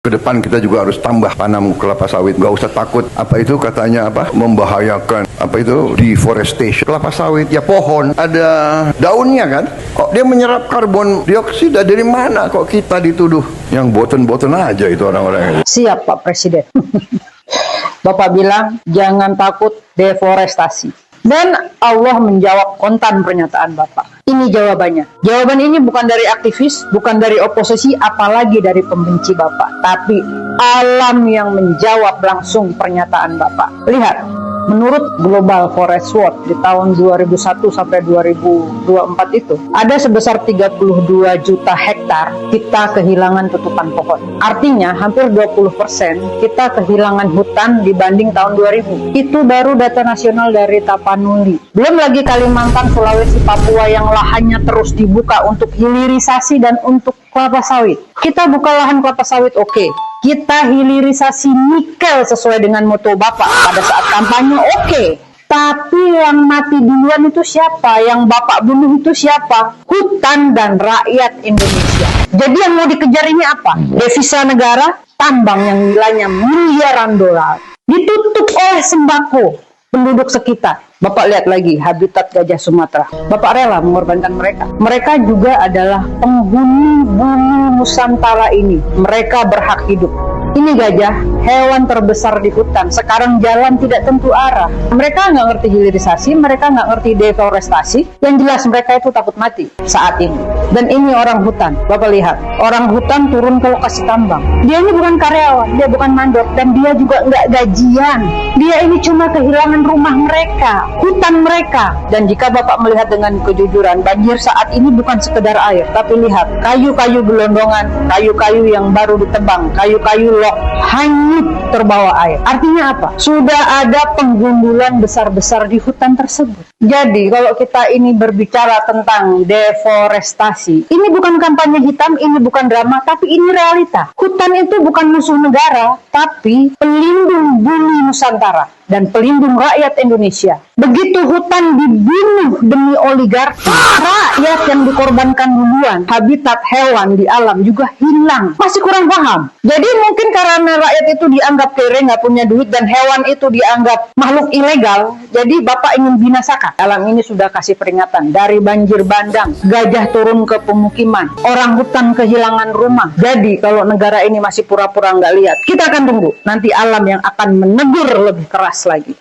Ke depan kita juga harus tambah tanam kelapa sawit. Gak usah takut apa itu katanya membahayakan deforestation. Kelapa sawit ya pohon ada daunnya kan. Kok dia menyerap karbon dioksida dari mana? Kok kita dituduh yang boten-boten aja itu orang-orang. Siap Pak Presiden. Bapak bilang jangan takut deforestasi. Dan Allah menjawab kontan pernyataan Bapak. Ini jawabannya. Jawaban ini bukan dari aktivis, bukan dari oposisi, apalagi dari pembenci Bapak. Tapi alam yang menjawab langsung pernyataan Bapak. Lihat, menurut Global Forest Watch di tahun 2001 sampai 2024 itu, ada sebesar 32 juta hektar kita kehilangan tutupan pohon. Artinya hampir 20% kita kehilangan hutan dibanding tahun 2000. Itu baru data nasional dari Tapanuli. Belum lagi Kalimantan, Sulawesi, Papua yang lahannya terus dibuka untuk hilirisasi dan untuk kelapa sawit. Kita buka lahan kelapa sawit, oke. Kita hilirisasi nikel sesuai dengan moto Bapak pada saat kampanye, oke. Tapi yang mati duluan itu siapa? Yang Bapak bunuh itu siapa? Hutan dan rakyat Indonesia. Jadi yang mau dikejar ini apa? Devisa negara, tambang yang nilainya miliaran dolar. Ditutup oleh sembako penduduk sekitar. Bapak lihat lagi habitat gajah Sumatera. Bapak rela mengorbankan mereka. Mereka juga adalah penghuni bumi Nusantara ini. Mereka berhak hidup. Ini gajah, hewan terbesar di hutan. Sekarang jalan tidak tentu arah. Mereka nggak ngerti hilirisasi, mereka nggak ngerti deforestasi. Yang jelas mereka itu takut mati saat ini. Dan ini orang hutan. Bapak lihat, orang hutan turun ke lokasi tambang. Dia ini bukan karyawan, dia bukan mandor, dan dia juga nggak gajian. Dia ini cuma kehilangan rumah mereka, hutan mereka. Dan jika Bapak melihat dengan kejujuran, banjir saat ini bukan sekedar air, tapi lihat kayu-kayu gelondongan, kayu-kayu yang baru ditebang, kayu-kayu lok hanyut terbawa air. Artinya apa? Sudah ada penggundulan besar-besar di hutan tersebut. Jadi kalau kita ini berbicara tentang deforestasi, ini bukan kampanye hitam, ini bukan drama, tapi ini realita. Hutan itu bukan musuh negara, tapi pelindung bumi Nusantara dan pelindung rakyat Indonesia. Begitu hutan dibunuh demi oligarki, rakyat yang dikorbankan duluan, habitat hewan di alam juga hilang. Masih kurang paham. Jadi mungkin karena rakyat itu dianggap kere, nggak punya duit, dan hewan itu dianggap makhluk ilegal, jadi Bapak ingin binasakan. Alam ini sudah kasih peringatan dari banjir bandang, gajah turun ke pemukiman, orang hutan kehilangan rumah. Jadi kalau negara ini masih pura-pura nggak lihat, kita akan tunggu nanti alam yang akan menegur lebih keras lagi.